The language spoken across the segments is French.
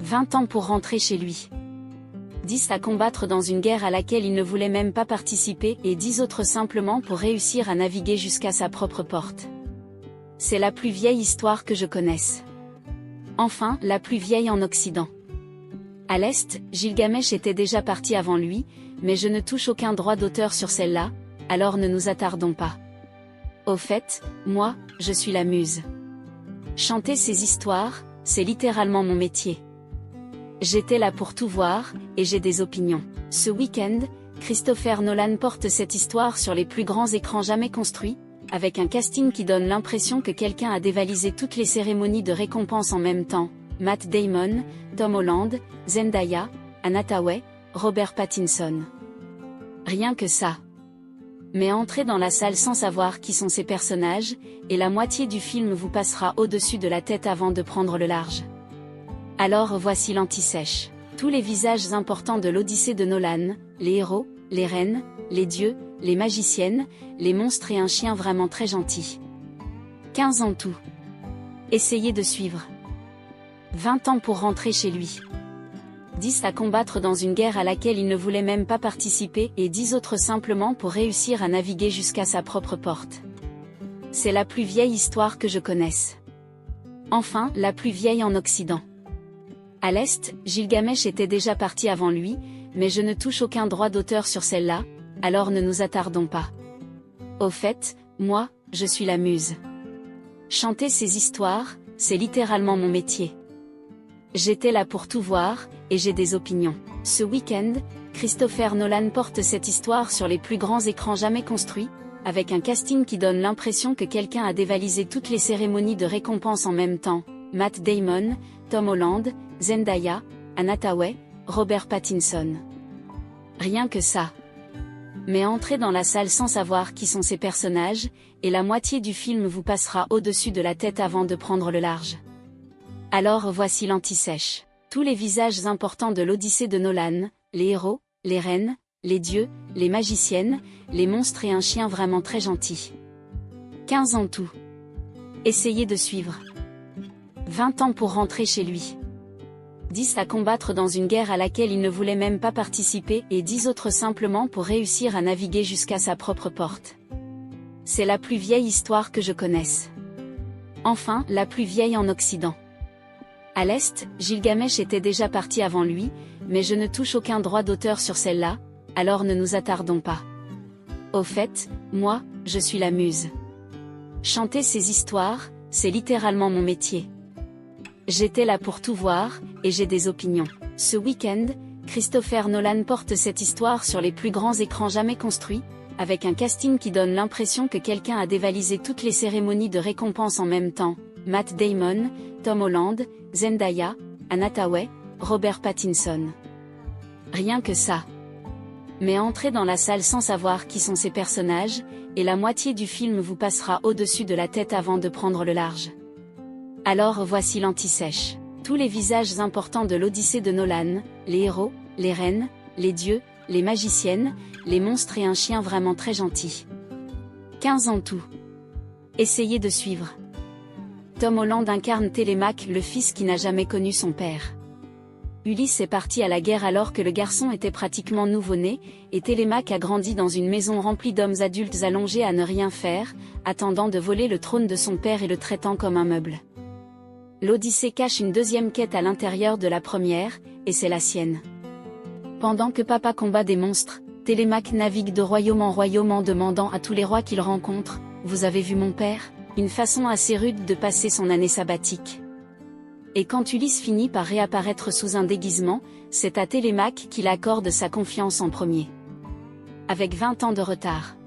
20 ans pour rentrer chez lui. 10 à combattre dans une guerre à laquelle il ne voulait même pas participer et 10 autres simplement pour réussir à naviguer jusqu'à sa propre porte. C'est la plus vieille histoire que je connaisse. Enfin, la plus vieille en Occident. À l'Est, Gilgamesh était déjà parti avant lui, mais je ne touche aucun droit d'auteur sur celle-là, alors ne nous attardons pas. Au fait, moi, je suis la muse. Chanter ces histoires, c'est littéralement mon métier. J'étais là pour tout voir, et j'ai des opinions. Ce week-end, Christopher Nolan porte cette histoire sur les plus grands écrans jamais construits, avec un casting qui donne l'impression que quelqu'un a dévalisé toutes les cérémonies de récompense en même temps. Matt Damon, Tom Holland, Zendaya, Anna Hathaway, Robert Pattinson. Rien que ça. Mais entrez dans la salle sans savoir qui sont ces personnages, et la moitié du film vous passera au-dessus de la tête avant de prendre le large. Alors voici l'anti-sèche. Tous les visages importants de l'Odyssée de Nolan, les héros, les reines, les dieux, les magiciennes, les monstres et un chien vraiment très gentil. 15 en tout. Essayez de suivre. 20 ans pour rentrer chez lui. 10 à combattre dans une guerre à laquelle il ne voulait même pas participer et 10 autres simplement pour réussir à naviguer jusqu'à sa propre porte. C'est la plus vieille histoire que je connaisse. Enfin, la plus vieille en Occident. À l'Est, Gilgamesh était déjà parti avant lui, mais je ne touche aucun droit d'auteur sur celle-là, alors ne nous attardons pas. Au fait, moi, je suis la muse. Chanter ces histoires, c'est littéralement mon métier. J'étais là pour tout voir, et j'ai des opinions. Ce week-end, Christopher Nolan porte cette histoire sur les plus grands écrans jamais construits, avec un casting qui donne l'impression que quelqu'un a dévalisé toutes les cérémonies de récompense en même temps. Matt Damon, Tom Holland, Zendaya, Anna Hathaway, Robert Pattinson. Rien que ça. Mais entrez dans la salle sans savoir qui sont ces personnages, et la moitié du film vous passera au-dessus de la tête avant de prendre le large. Alors voici l'anti-sèche. Tous les visages importants de l'Odyssée de Nolan, les héros, les reines, les dieux, les magiciennes, les monstres et un chien vraiment très gentil. 15 en tout. Essayez de suivre. 20 ans pour rentrer chez lui. 10 à combattre dans une guerre à laquelle il ne voulait même pas participer et 10 autres simplement pour réussir à naviguer jusqu'à sa propre porte. C'est la plus vieille histoire que je connaisse. Enfin, la plus vieille en Occident. À l'Est, Gilgamesh était déjà parti avant lui, mais je ne touche aucun droit d'auteur sur celle-là, alors ne nous attardons pas. Au fait, moi, je suis la muse. Chanter ces histoires, c'est littéralement mon métier. J'étais là pour tout voir, et j'ai des opinions. Ce week-end, Christopher Nolan porte cette histoire sur les plus grands écrans jamais construits, avec un casting qui donne l'impression que quelqu'un a dévalisé toutes les cérémonies de récompense en même temps. Matt Damon, Tom Holland, Zendaya, Anna Hathaway, Robert Pattinson. Rien que ça. Mais entrez dans la salle sans savoir qui sont ces personnages, et la moitié du film vous passera au-dessus de la tête avant de prendre le large. Alors voici l'anti-sèche. Tous les visages importants de l'Odyssée de Nolan, les héros, les reines, les dieux, les magiciennes, les monstres et un chien vraiment très gentil. 15 en tout. Essayez de suivre. Tom Holland incarne Télémaque, le fils qui n'a jamais connu son père. Ulysse est parti à la guerre alors que le garçon était pratiquement nouveau-né, et Télémaque a grandi dans une maison remplie d'hommes adultes allongés à ne rien faire, attendant de voler le trône de son père et le traitant comme un meuble. L'Odyssée cache une deuxième quête à l'intérieur de la première, et c'est la sienne. Pendant que papa combat des monstres, Télémaque navigue de royaume en royaume en demandant à tous les rois qu'il rencontre « Vous avez vu mon père ?» Une façon assez rude de passer son année sabbatique. Et quand Ulysse finit par réapparaître sous un déguisement, c'est à Télémaque qu'il accorde sa confiance en premier. Avec 20 ans de retard.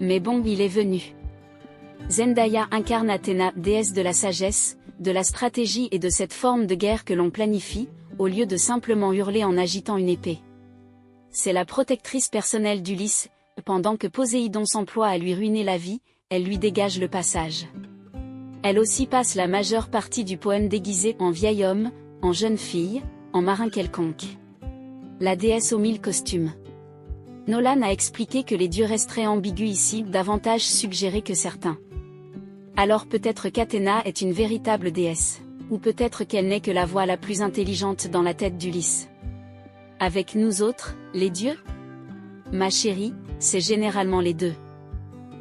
Mais bon, il est venu. Zendaya incarne Athéna, déesse de la sagesse, de la stratégie et de cette forme de guerre que l'on planifie, au lieu de simplement hurler en agitant une épée. C'est la protectrice personnelle d'Ulysse, pendant que Poséidon s'emploie à lui ruiner la vie, elle lui dégage le passage. Elle aussi passe la majeure partie du poème déguisée en vieil homme, en jeune fille, en marin quelconque. La déesse aux 1000 costumes. Nolan a expliqué que les dieux resteraient ambigus ici, davantage suggérés que certains. Alors peut-être qu'Athéna est une véritable déesse. Ou peut-être qu'elle n'est que la voix la plus intelligente dans la tête d'Ulysse. Avec nous autres, les dieux? Ma chérie, c'est généralement les deux.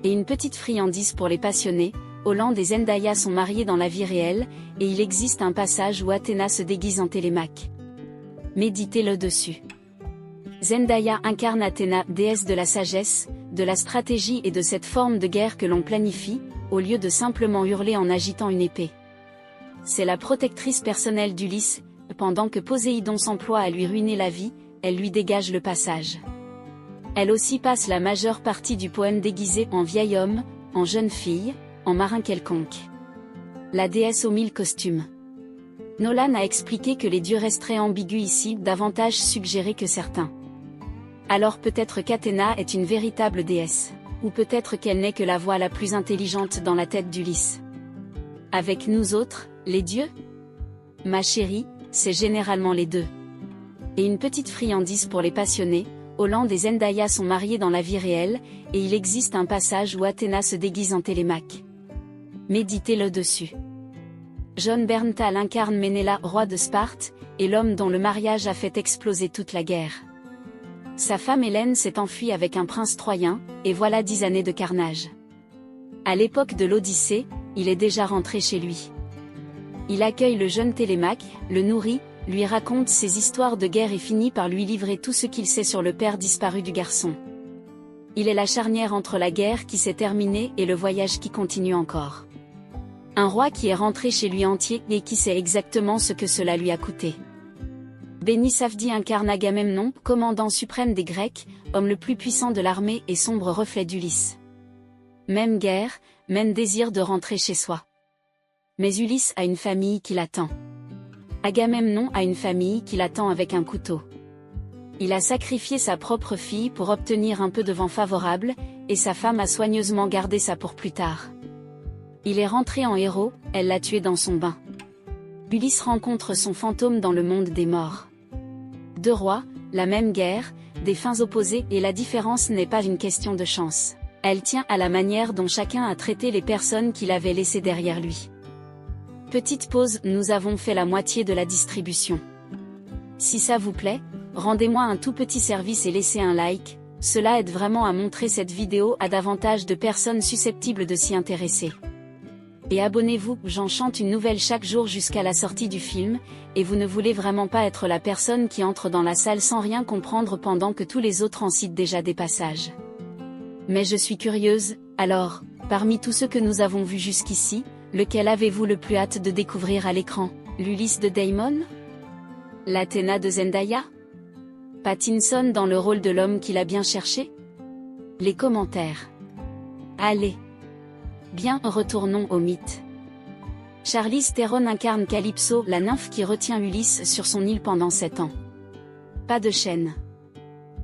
Et une petite friandise pour les passionnés, Holland et Zendaya sont mariés dans la vie réelle, et il existe un passage où Athéna se déguise en Télémaque. Méditez-le dessus. Zendaya incarne Athéna, déesse de la sagesse, de la stratégie et de cette forme de guerre que l'on planifie, au lieu de simplement hurler en agitant une épée. C'est la protectrice personnelle d'Ulysse, pendant que Poséidon s'emploie à lui ruiner la vie, elle lui dégage le passage. Elle aussi passe la majeure partie du poème déguisée en vieil homme, en jeune fille, en marin quelconque. La déesse aux 1000 costumes. Nolan a expliqué que les dieux resteraient ambigus ici, davantage suggérés que certains. Alors peut-être qu'Athéna est une véritable déesse, ou peut-être qu'elle n'est que la voix la plus intelligente dans la tête d'Ulysse. Avec nous autres, les dieux? Ma chérie, c'est généralement les deux. Et une petite friandise pour les passionnés, Holland et Zendaya sont mariés dans la vie réelle, et il existe un passage où Athéna se déguise en Télémaque. Méditez-le dessus. Jon Bernthal incarne Ménéla, roi de Sparte, et l'homme dont le mariage a fait exploser toute la guerre. Sa femme Hélène s'est enfuie avec un prince troyen, et voilà 10 années de carnage. À l'époque de l'Odyssée, il est déjà rentré chez lui. Il accueille le jeune Télémaque, le nourrit, lui raconte ses histoires de guerre et finit par lui livrer tout ce qu'il sait sur le père disparu du garçon. Il est la charnière entre la guerre qui s'est terminée et le voyage qui continue encore. Un roi qui est rentré chez lui entier et qui sait exactement ce que cela lui a coûté. Béni Safdie incarne Agamemnon, commandant suprême des Grecs, homme le plus puissant de l'armée et sombre reflet d'Ulysse. Même guerre, même désir de rentrer chez soi. Mais Ulysse a une famille qui l'attend. Agamemnon a une famille qui l'attend avec un couteau. Il a sacrifié sa propre fille pour obtenir un peu de vent favorable, et sa femme a soigneusement gardé ça pour plus tard. Il est rentré en héros, elle l'a tué dans son bain. Ulysse rencontre son fantôme dans le monde des morts. Deux rois, la même guerre, des fins opposées et la différence n'est pas une question de chance. Elle tient à la manière dont chacun a traité les personnes qu'il avait laissées derrière lui. Petite pause, nous avons fait la moitié de la distribution. Si ça vous plaît, rendez-moi un tout petit service et laissez un like, cela aide vraiment à montrer cette vidéo à davantage de personnes susceptibles de s'y intéresser. Et abonnez-vous, j'en chante une nouvelle chaque jour jusqu'à la sortie du film, et vous ne voulez vraiment pas être la personne qui entre dans la salle sans rien comprendre pendant que tous les autres en citent déjà des passages. Mais je suis curieuse, alors, parmi tous ceux que nous avons vus jusqu'ici, lequel avez-vous le plus hâte de découvrir à l'écran? L'Ulysse de Damon? L'Athéna de Zendaya? Pattinson dans le rôle de l'homme qu'il a bien cherché? Les commentaires. Allez. Bien, retournons au mythe. Charlize Theron incarne Calypso, la nymphe qui retient Ulysse sur son île pendant 7 ans. Pas de chaîne.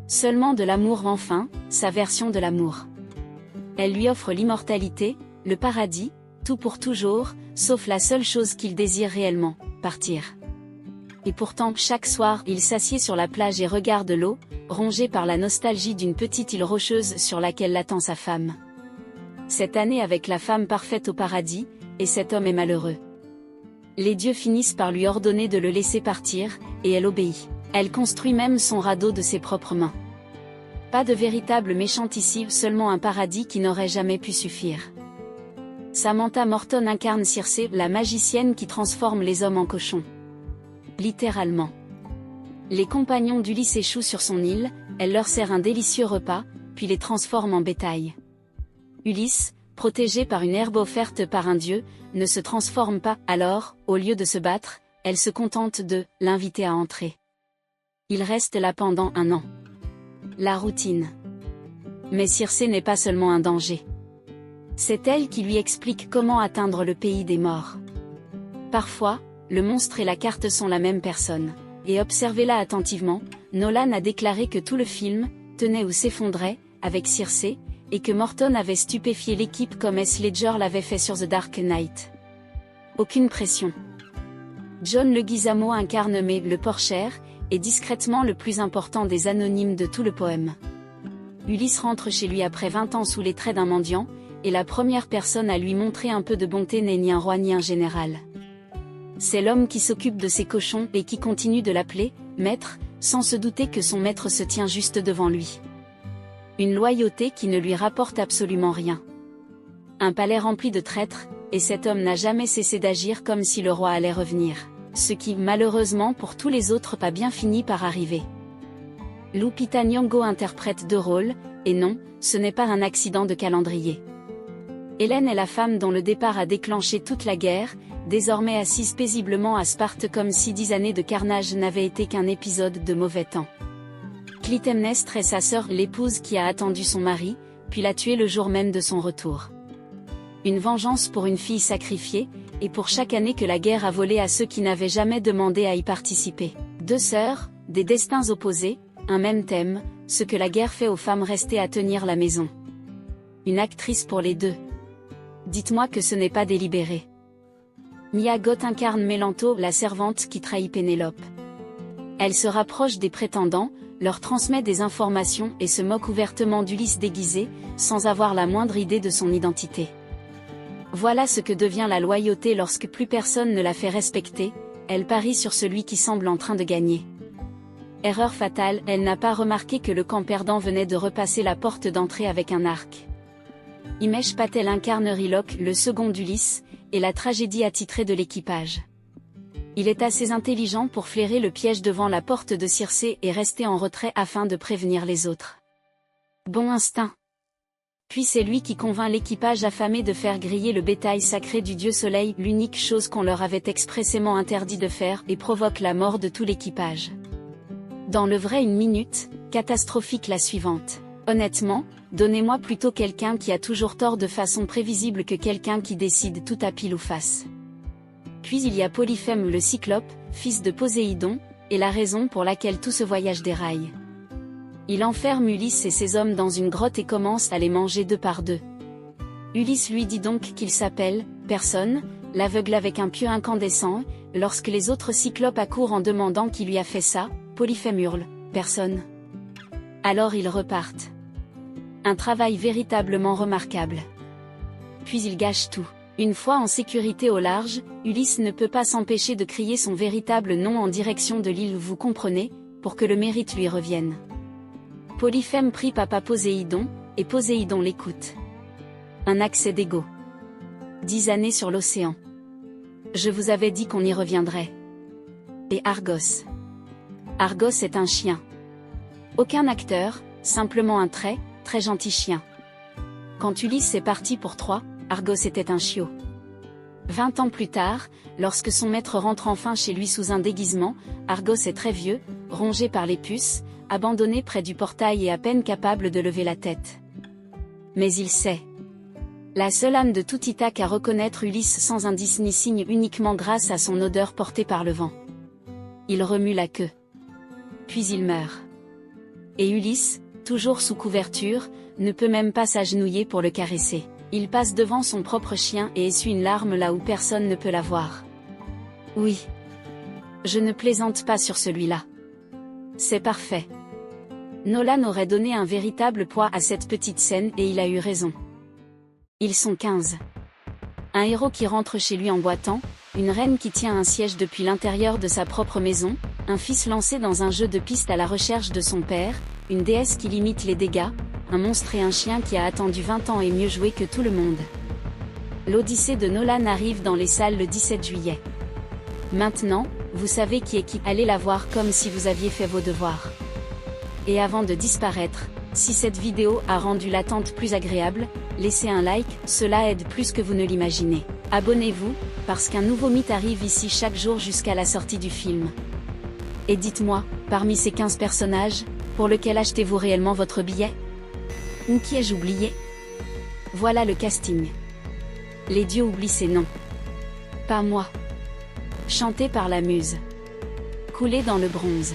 Seulement de l'amour enfin, sa version de l'amour. Elle lui offre l'immortalité, le paradis, tout pour toujours, sauf la seule chose qu'il désire réellement, partir. Et pourtant, chaque soir, il s'assied sur la plage et regarde l'eau, rongé par la nostalgie d'une petite île rocheuse sur laquelle l'attend sa femme. Cette année avec la femme parfaite au paradis, et cet homme est malheureux. Les dieux finissent par lui ordonner de le laisser partir, et elle obéit. Elle construit même son radeau de ses propres mains. Pas de véritable méchante ici, seulement un paradis qui n'aurait jamais pu suffire. Samantha Morton incarne Circé, la magicienne qui transforme les hommes en cochons. Littéralement. Les compagnons d'Ulysse échouent sur son île, elle leur sert un délicieux repas, puis les transforme en bétail. Ulysse, protégé par une herbe offerte par un dieu, ne se transforme pas, alors, au lieu de se battre, elle se contente de l'inviter à entrer. Il reste là pendant 1 an. La routine. Mais Circé n'est pas seulement un danger. C'est elle qui lui explique comment atteindre le pays des morts. Parfois, le monstre et la carte sont la même personne. Et observez-la attentivement, Nolan a déclaré que tout le film tenait ou s'effondrait, avec Circé, et que Morton avait stupéfié l'équipe comme Heath Ledger l'avait fait sur The Dark Knight. Aucune pression. John Leguizamo incarne May, le porcher, et discrètement le plus important des anonymes de tout le poème. Ulysse rentre chez lui après 20 ans sous les traits d'un mendiant, et la première personne à lui montrer un peu de bonté n'est ni un roi ni un général. C'est l'homme qui s'occupe de ses cochons et qui continue de l'appeler « maître », sans se douter que son maître se tient juste devant lui. Une loyauté qui ne lui rapporte absolument rien. Un palais rempli de traîtres, et cet homme n'a jamais cessé d'agir comme si le roi allait revenir. Ce qui, malheureusement pour tous les autres, pas bien fini par arriver. Lupita Nyong'o interprète deux rôles, et non, ce n'est pas un accident de calendrier. Hélène est la femme dont le départ a déclenché toute la guerre, désormais assise paisiblement à Sparte comme si 10 années de carnage n'avaient été qu'un épisode de mauvais temps. Clytemnestre est sa sœur, l'épouse qui a attendu son mari, puis l'a tué le jour même de son retour. Une vengeance pour une fille sacrifiée, et pour chaque année que la guerre a volé à ceux qui n'avaient jamais demandé à y participer. Deux sœurs, des destins opposés, un même thème, ce que la guerre fait aux femmes restées à tenir la maison. Une actrice pour les deux. Dites-moi que ce n'est pas délibéré. Mia Goth incarne Mélanto, la servante qui trahit Pénélope. Elle se rapproche des prétendants, leur transmet des informations et se moque ouvertement d'Ulysse déguisé, sans avoir la moindre idée de son identité. Voilà ce que devient la loyauté lorsque plus personne ne la fait respecter, elle parie sur celui qui semble en train de gagner. Erreur fatale, elle n'a pas remarqué que le camp perdant venait de repasser la porte d'entrée avec un arc. Himesh Patel incarne Riloc, le second d'Ulysse, et la tragédie attitrée de l'équipage. Il est assez intelligent pour flairer le piège devant la porte de Circé et rester en retrait afin de prévenir les autres. Bon instinct. Puis c'est lui qui convainc l'équipage affamé de faire griller le bétail sacré du dieu soleil, l'unique chose qu'on leur avait expressément interdit de faire, et provoque la mort de tout l'équipage. Dans le vrai une minute, catastrophique la suivante. Honnêtement, donnez-moi plutôt quelqu'un qui a toujours tort de façon prévisible que quelqu'un qui décide tout à pile ou face. Puis il y a Polyphème le Cyclope, fils de Poséidon, et la raison pour laquelle tout ce voyage déraille. Il enferme Ulysse et ses hommes dans une grotte et commence à les manger deux par deux. Ulysse lui dit donc qu'il s'appelle « Personne », l'aveugle avec un pieu incandescent, lorsque les autres cyclopes accourent en demandant qui lui a fait ça, Polyphème hurle « Personne ». Alors ils repartent. Un travail véritablement remarquable. Puis ils gâchent tout. Une fois en sécurité au large, Ulysse ne peut pas s'empêcher de crier son véritable nom en direction de l'île, vous comprenez, pour que le mérite lui revienne. Polyphème prie papa Poséidon, et Poséidon l'écoute. Un accès d'ego. 10 années sur l'océan. Je vous avais dit qu'on y reviendrait. Et Argos. Argos est un chien. Aucun acteur, simplement un très gentil chien. Quand Ulysse est parti pour Troie, Argos était un chiot. 20 ans plus tard, lorsque son maître rentre enfin chez lui sous un déguisement, Argos est très vieux, rongé par les puces, abandonné près du portail et à peine capable de lever la tête. Mais il sait. La seule âme de tout Ithaque à reconnaître Ulysse sans indice ni signe uniquement grâce à son odeur portée par le vent. Il remue la queue. Puis il meurt. Et Ulysse, toujours sous couverture, ne peut même pas s'agenouiller pour le caresser. Il passe devant son propre chien et essuie une larme là où personne ne peut la voir. Oui. Je ne plaisante pas sur celui-là. C'est parfait. Nolan aurait donné un véritable poids à cette petite scène et il a eu raison. Ils sont 15. Un héros qui rentre chez lui en boitant, une reine qui tient un siège depuis l'intérieur de sa propre maison, un fils lancé dans un jeu de piste à la recherche de son père, une déesse qui limite les dégâts, un monstre et un chien qui a attendu 20 ans et mieux joué que tout le monde. L'Odyssée de Nolan arrive dans les salles le 17 juillet. Maintenant, vous savez qui est qui, allez la voir comme si vous aviez fait vos devoirs. Et avant de disparaître, si cette vidéo a rendu l'attente plus agréable, laissez un like, cela aide plus que vous ne l'imaginez. Abonnez-vous, parce qu'un nouveau mythe arrive ici chaque jour jusqu'à la sortie du film. Et dites-moi, parmi ces 15 personnages, pour lequel achetez-vous réellement votre billet? Ou qui ai-je oublié? Voilà le casting. Les dieux oublient ces noms. Pas moi. Chanté par la muse. Coulé dans le bronze.